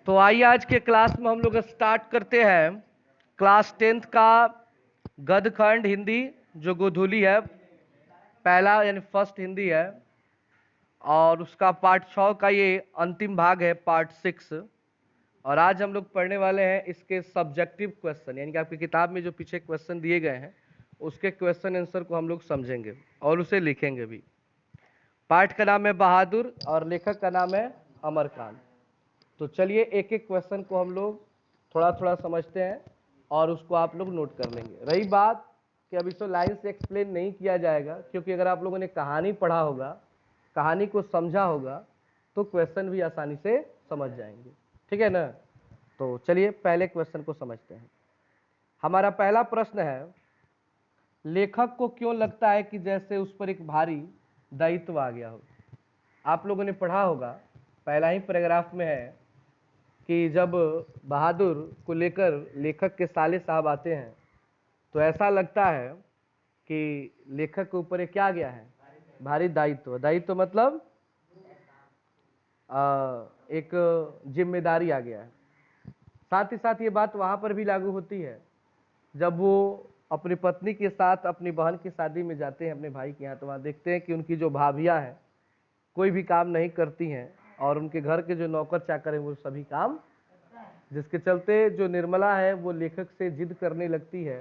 तो आइए आज के क्लास में हम लोग स्टार्ट करते हैं क्लास 10th का गद्य खंड हिंदी जो गोधूली है, पहला यानी फर्स्ट हिंदी है और उसका पार्ट 6 का ये अंतिम भाग है, पार्ट 6। और आज हम लोग पढ़ने वाले हैं इसके सब्जेक्टिव क्वेश्चन, यानी कि आपकी किताब में जो पीछे क्वेश्चन दिए गए हैं उसके क्वेश्चन आंसर को हम लोग समझेंगे और उसे लिखेंगे भी। पाठ का नाम है बहादुर और लेखक का नाम है अमरकांत। तो चलिए एक एक क्वेश्चन को हम लोग थोड़ा थोड़ा समझते हैं और उसको आप लोग नोट कर लेंगे। रही बात कि अब इसको लाइन से एक्सप्लेन नहीं किया जाएगा, क्योंकि अगर आप लोगों ने कहानी पढ़ा होगा, कहानी को समझा होगा, तो क्वेश्चन भी आसानी से समझ जाएंगे। ठीक है ना? तो चलिए पहले क्वेश्चन को समझते हैं। हमारा पहला प्रश्न है, लेखक को क्यों लगता है कि जैसे उस पर एक भारी दायित्व आ गया हो। आप लोगों ने पढ़ा होगा, पहला ही पैराग्राफ में है कि जब बहादुर को लेकर लेखक के साले साहब आते हैं तो ऐसा लगता है कि लेखक के ऊपर क्या आ गया है, भारी दायित्व। दायित्व मतलब एक जिम्मेदारी आ गया है। साथ ही साथ ये बात वहाँ पर भी लागू होती है जब वो अपनी पत्नी के साथ अपनी बहन की शादी में जाते हैं अपने भाई के यहाँ, तो वहाँ देखते हैं कि उनकी जो भाभियाँ हैं कोई भी काम नहीं करती हैं और उनके घर के जो नौकर चाकर हैं वो सभी काम, जिसके चलते जो निर्मला है वो लेखक से जिद करने लगती है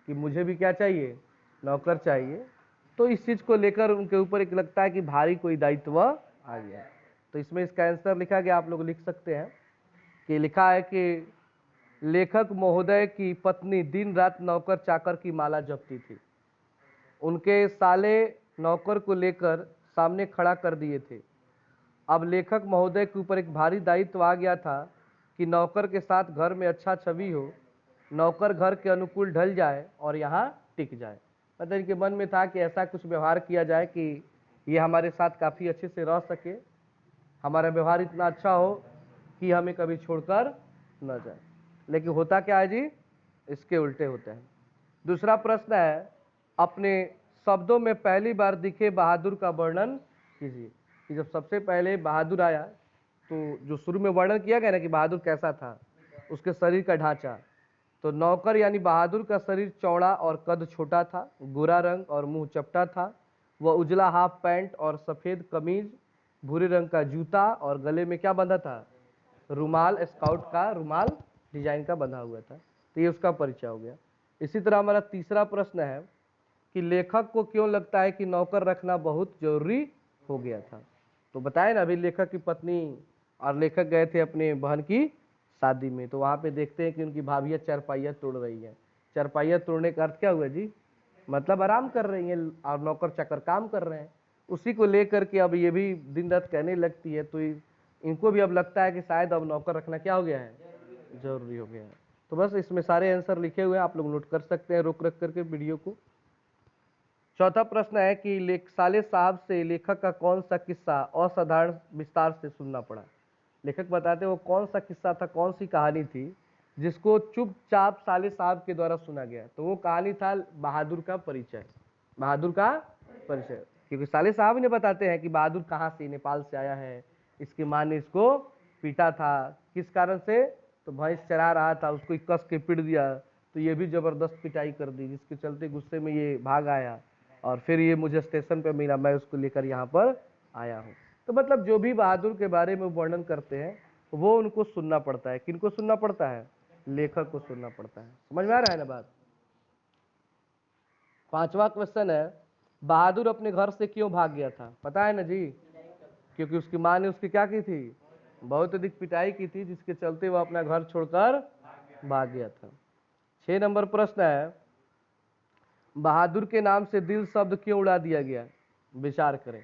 कि मुझे भी क्या चाहिए, नौकर चाहिए। तो इस चीज़ को लेकर उनके ऊपर एक लगता है कि भारी कोई दायित्व आ गया है। तो इसमें इसका आंसर लिखा गया, आप लोग लिख सकते हैं कि लिखा है कि लेखक महोदय की पत्नी दिन रात नौकर चाकर की माला जपती थी। उनके साले नौकर को लेकर सामने खड़ा कर दिए थे। अब लेखक महोदय के ऊपर एक भारी दायित्व आ गया था कि नौकर के साथ घर में अच्छा छवि हो, नौकर घर के अनुकूल ढल जाए और यहाँ टिक जाए। मतलब इनके मन में था कि ऐसा कुछ व्यवहार किया जाए कि ये हमारे साथ काफ़ी अच्छे से रह सके, हमारा व्यवहार इतना अच्छा हो कि हमें कभी छोड़कर न जाए। लेकिन होता क्या है जी, इसके उल्टे होते हैं। दूसरा प्रश्न है, अपने शब्दों में पहली बार दिखे बहादुर का वर्णन कीजिए। कि जब सबसे पहले बहादुर आया तो जो शुरू में वर्णन किया गया ना कि बहादुर कैसा था, उसके शरीर का ढांचा। तो नौकर यानी बहादुर का शरीर चौड़ा और कद छोटा था, गोरा रंग और मुंह चपटा था। वह उजला हाफ पैंट और सफ़ेद कमीज, भूरे रंग का जूता और गले में क्या बंधा था, रुमाल, स्काउट का रुमाल डिजाइन का बंधा हुआ था। तो ये उसका परिचय हो गया। इसी तरह हमारा तीसरा प्रश्न है कि लेखक को क्यों लगता है कि नौकर रखना बहुत जरूरी हो गया था। तो बताए ना, अभी लेखक की पत्नी और लेखक गए थे अपने बहन की शादी में, तो वहाँ पे देखते हैं कि उनकी भाभियाँ चारपाइया तोड़ रही हैं। चारपाइया तोड़ने का अर्थ क्या हुआ जी, मतलब आराम कर रही हैं और नौकर चाकर काम कर रहे हैं। उसी को लेकर के अब ये भी दिन रात कहने लगती है, तो इनको भी अब लगता है कि शायद अब नौकर रखना क्या हो गया है, जरूरी हो गया है। तो बस इसमें सारे आंसर लिखे हुए हैं, आप लोग नोट कर सकते हैं रोक रख करके वीडियो को। चौथा प्रश्न है कि साले साहब से लेखक का कौन सा किस्सा असाधारण विस्तार से सुनना पड़ा। लेखक बताते हैं वो कौन सा किस्सा था, कौन सी कहानी थी जिसको चुपचाप साले साहब के द्वारा सुना गया। तो वो कहानी था बहादुर का परिचय। बहादुर का परिचय, क्योंकि साले साहब ने बताते हैं कि बहादुर कहाँ से, नेपाल से आया है, इसकी माँ ने इसको पीटा था, किस कारण से, तो भैंस चरा रहा था, उसको कस के पीट दिया, तो ये भी जबरदस्त पिटाई कर दी, जिसके चलते गुस्से में ये भाग आया और फिर ये मुझे स्टेशन पे मिला, मैं उसको लेकर यहाँ पर आया हूँ। तो मतलब जो भी बहादुर के बारे में वर्णन करते हैं वो उनको सुनना पड़ता है। किनको सुनना पड़ता है, लेखक को सुनना पड़ता है। समझ में आ रहा है ना बात। पांचवा क्वेश्चन है, बहादुर अपने घर से क्यों भाग गया था। पता है ना जी, क्योंकि उसकी माँ ने उसकी क्या की थी, बहुत अधिक पिटाई की थी, जिसके चलते वो अपना घर छोड़कर भाग गया था। 6 नंबर प्रश्न है, बहादुर के नाम से दिल शब्द क्यों उड़ा दिया गया, विचार करें।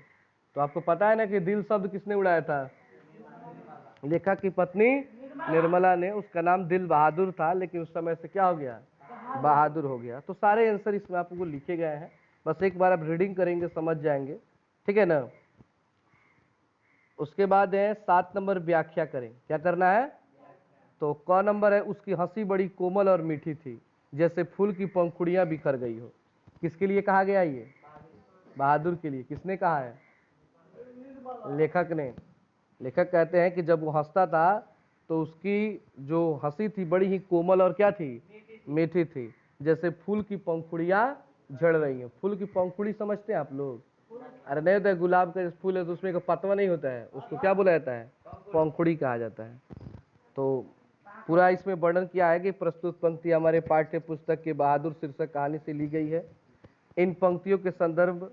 तो आपको पता है ना कि दिल शब्द किसने उड़ाया था, लेखक की पत्नी निर्मला ने। उसका नाम दिल बहादुर था, लेकिन उस समय से क्या हो गया, बहादुर हो गया। तो सारे आंसर इसमें आपको लिखे गए हैं, बस एक बार आप रीडिंग करेंगे समझ जाएंगे। ठीक है ना। उसके बाद है 7 नंबर, व्याख्या करें। क्या करना है, तो क नंबर है, उसकी हंसी बड़ी कोमल और मीठी थी, जैसे फूल की पंखुड़ियां बिखर गई हो। किसके लिए कहा गया ये, बहादुर के लिए। किसने कहा है, लेखक ने। लेखक कहते हैं कि जब वो हंसता था तो उसकी जो हंसी थी बड़ी ही कोमल और क्या थी, मीठी थी, जैसे फूल की पंखुड़ियां झड़ रही हैं। फूल की पंखुड़ी समझते हैं आप लोग? अरे नहीं होता है, गुलाब का फूल है तो उसमें का पतवा नहीं होता है, उसको क्या बोला जाता है, पंखुड़ी कहा जाता है। तो पूरा इसमें वर्णन किया है कि प्रस्तुत पंक्ति हमारे पाठ्य पुस्तक के बहादुर शीर्षक कहानी से ली गई है। इन पंक्तियों के संदर्भ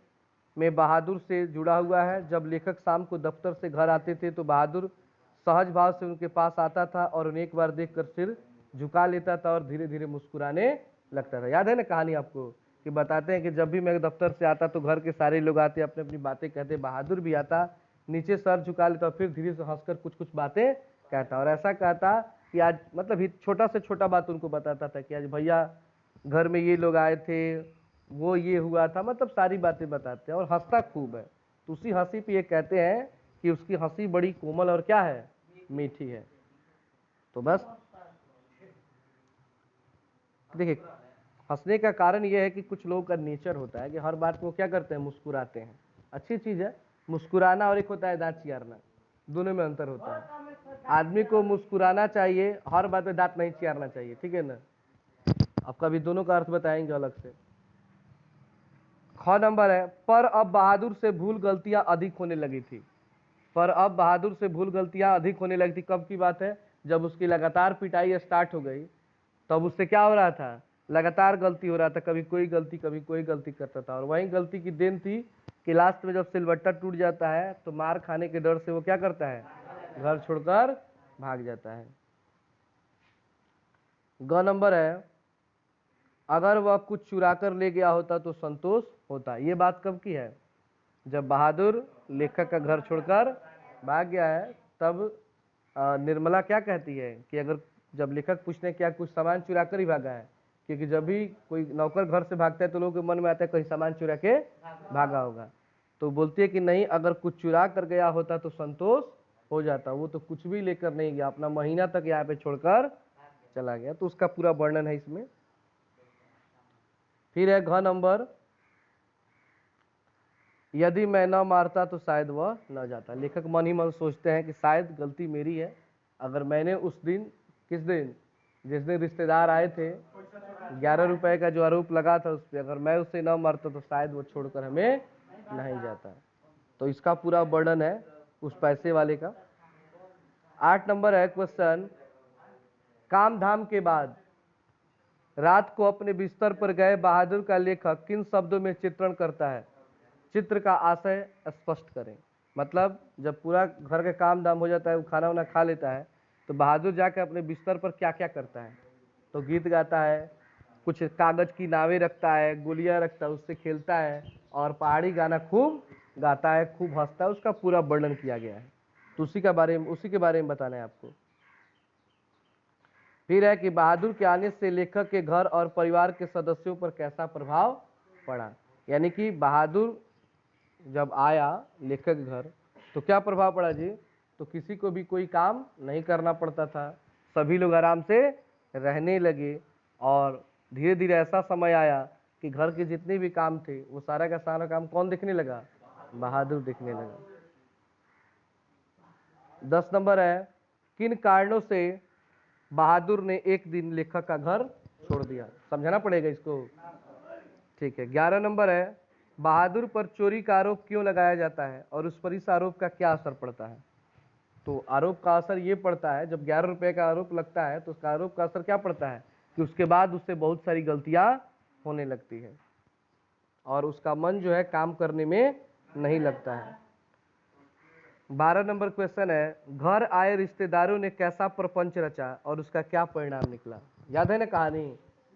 में बहादुर से जुड़ा हुआ है। जब लेखक शाम को दफ्तर से घर आते थे तो बहादुर सहज भाव से उनके पास आता था और उन्हें एक बार देखकर सिर झुका लेता था और धीरे धीरे मुस्कुराने लगता था। याद है ना कहानी आपको, कि बताते हैं कि जब भी मैं दफ्तर से आता तो घर के सारे लोग आते, अपनी अपनी बातें कहते, बहादुर भी आता, नीचे सर झुका लेता और फिर धीरे से हंसकर कुछ कुछ बातें कहता, और ऐसा कहता कि आज मतलब छोटा से छोटा बात उनको बताता था कि आज भैया घर में ये लोग आए थे, वो ये हुआ था, मतलब सारी बातें बताते हैं और हंसता खूब है। तो उसी हंसी पे ये कहते हैं कि उसकी हंसी बड़ी कोमल और क्या है, मीठी है। तो बस देखिए, हंसने का कारण यह है कि कुछ लोगों का नेचर होता है कि हर बात को क्या करते हैं, मुस्कुराते हैं। अच्छी चीज है मुस्कुराना, और एक होता है दांत चियारना, दोनों में अंतर होता है। आदमी को मुस्कुराना चाहिए, हर बात में दांत नहीं चियारना चाहिए, ठीक है ना। आपका भी दोनों का अर्थ बताएंगे अलग से। ख नंबर है, पर अब बहादुर से भूल गलतियां अधिक होने लगी थी। पर अब बहादुर से भूल गलतियां अधिक होने लगी थी। कब की बात है, जब उसकी लगातार पिटाई स्टार्ट हो गई, तब उससे क्या हो रहा था, लगातार गलती हो रहा था, कभी कोई गलती करता था, और वही गलती की देन थी कि लास्ट में जब सिलबट्टा टूट जाता है तो मार खाने के डर से वो क्या करता है, घर छोड़कर भाग जाता है। ग नंबर है, अगर वह कुछ चुरा कर ले गया होता तो संतोष होता। ये बात कब की है, जब बहादुर लेखक का घर छोड़कर भाग गया है, तब निर्मला क्या कहती है कि अगर जब लेखक पूछने क्या कुछ सामान चुरा कर ही भागा है, क्योंकि जब भी कोई नौकर घर से भागता है तो लोगों के मन में आता है कहीं सामान चुरा के भागा होगा, तो बोलती है कि नहीं, अगर कुछ चुरा कर गया होता तो संतोष हो जाता। वो तो कुछ भी लेकर नहीं गया, अपना महीना तक यहाँ पे छोड़कर चला गया। तो उसका पूरा वर्णन है इसमें। फिर है घ नंबर, यदि मैं न मारता तो शायद वह न जाता। लेखक मन ही मन सोचते हैं कि शायद गलती मेरी है, अगर मैंने उस दिन, किस दिन, जिस दिन रिश्तेदार आए थे, 11 रुपए का जो आरोप लगा था उस पर, अगर मैं उसे न मारता तो शायद वो छोड़कर हमें नहीं जाता। तो इसका पूरा वर्णन है उस पैसे वाले का। 8 नंबर है क्वेश्चन, काम धाम के बाद रात को अपने बिस्तर पर गए बहादुर का लेखक किन शब्दों में चित्रण करता है। चित्र का आशय स्पष्ट करें। मतलब जब पूरा घर का काम धाम हो जाता है, वो खाना वाना खा लेता है, तो बहादुर जाकर अपने बिस्तर पर क्या क्या करता है, तो गीत गाता है, कुछ कागज की नावें रखता है, गुलिया रखता है, उससे खेलता है, और पहाड़ी गाना खूब गाता है, खूब हंसता है। उसका पूरा वर्णन किया गया है। तो उसी के बारे में बताना है आपको। फिर है कि बहादुर के आने से लेखक के घर और परिवार के सदस्यों पर कैसा प्रभाव पड़ा। यानी कि बहादुर जब आया लेखक के घर तो क्या प्रभाव पड़ा जी, तो किसी को भी कोई काम नहीं करना पड़ता था, सभी लोग आराम से रहने लगे, और धीरे धीरे ऐसा समय आया कि घर के जितने भी काम थे वो सारा का सारा काम कौन देखने लगा, बहादुर देखने लगा। 10 नंबर है, किन कारणों से बहादुर ने एक दिन लेखक का घर छोड़ दिया, समझाना पड़ेगा इसको, ठीक है। 11 नंबर है, बहादुर पर चोरी का आरोप क्यों लगाया जाता है और उस पर इस आरोप का क्या असर पड़ता है। तो आरोप का असर ये पड़ता है, जब 11 रुपए का आरोप लगता है तो उसका आरोप का असर क्या पड़ता है कि उसके बाद उससे बहुत सारी गलतियां होने लगती है और उसका मन जो है काम करने में नहीं लगता है। 12 नंबर क्वेश्चन है, घर आए रिश्तेदारों ने कैसा प्रपंच रचा और उसका क्या परिणाम निकला। याद है ना कहानी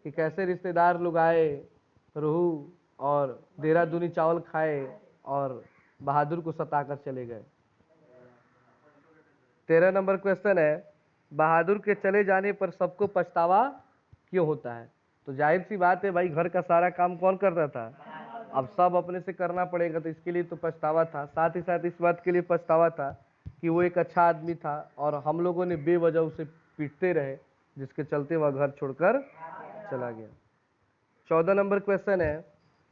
कि कैसे रिश्तेदार लोग आए, रोहू और देहरादूनी चावल खाए और बहादुर को सताकर चले गए। 13 नंबर क्वेश्चन है, बहादुर के चले जाने पर सबको पछतावा क्यों होता है। तो जाहिर सी बात है भाई, घर का सारा काम कौन करता था, अब सब अपने से करना पड़ेगा, तो इसके लिए तो पछतावा था। साथ ही साथ इस बात के लिए पछतावा था कि वो एक अच्छा आदमी था और हम लोगों ने बेवजह उसे पीटते रहे, जिसके चलते वह घर छोड़कर चला गया। 14 नंबर क्वेश्चन है,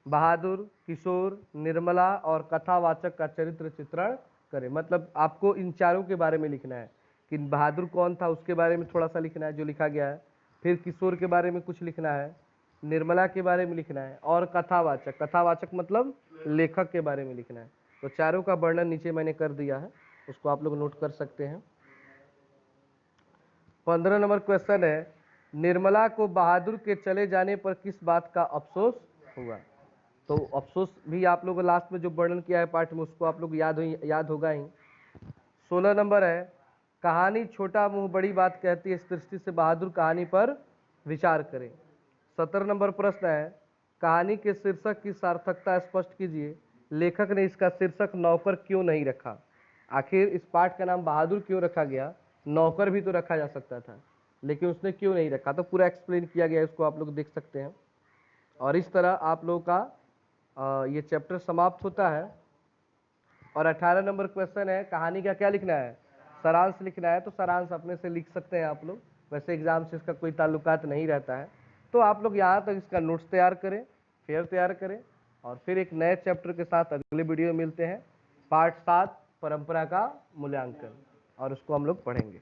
बहादुर, किशोर, निर्मला और कथावाचक का चरित्र चित्रण करें। मतलब आपको इन चारों के बारे में लिखना है कि बहादुर कौन था उसके बारे में थोड़ा सा लिखना है जो लिखा गया है, फिर किशोर के बारे में कुछ लिखना है, निर्मला के बारे में लिखना है, और कथावाचक, कथावाचक मतलब लेखक के बारे में लिखना है। तो चारों का वर्णन नीचे मैंने कर दिया है, उसको आप लोग नोट कर सकते हैं। 15 नंबर क्वेश्चन है, निर्मला को बहादुर के चले जाने पर किस बात का अफसोस हुआ? तो अफसोस भी आप लोगों को लास्ट में जो वर्णन किया है पाठ में उसको आप लोग याद होगा ही। 16 नंबर है, कहानी छोटा मुंह बड़ी बात कहती है, इस दृष्टि से बहादुर कहानी पर विचार करें। 17 नंबर प्रश्न है, कहानी के शीर्षक की सार्थकता स्पष्ट कीजिए, लेखक ने इसका शीर्षक नौकर क्यों नहीं रखा? आखिर इस पाठ का नाम बहादुर क्यों रखा गया? नौकर भी तो रखा जा सकता था, लेकिन उसने क्यों नहीं रखा? तो पूरा एक्सप्लेन किया गया है, इसको आप लोग देख सकते हैं। और इस तरह आप लोगों का ये चैप्टर समाप्त होता है। और 18 नंबर क्वेश्चन है, कहानी का क्या लिखना है? सारांश लिखना है। तो सारांश अपने से लिख सकते हैं आप लोग, वैसे एग्जाम से इसका कोई ताल्लुकात नहीं रहता है। तो आप लोग यहाँ तक इसका नोट्स तैयार करें, फेयर तैयार करें, और फिर एक नए चैप्टर के साथ अगले वीडियो में मिलते हैं। पार्ट 7 परंपरा का मूल्यांकन, और उसको हम लोग पढ़ेंगे।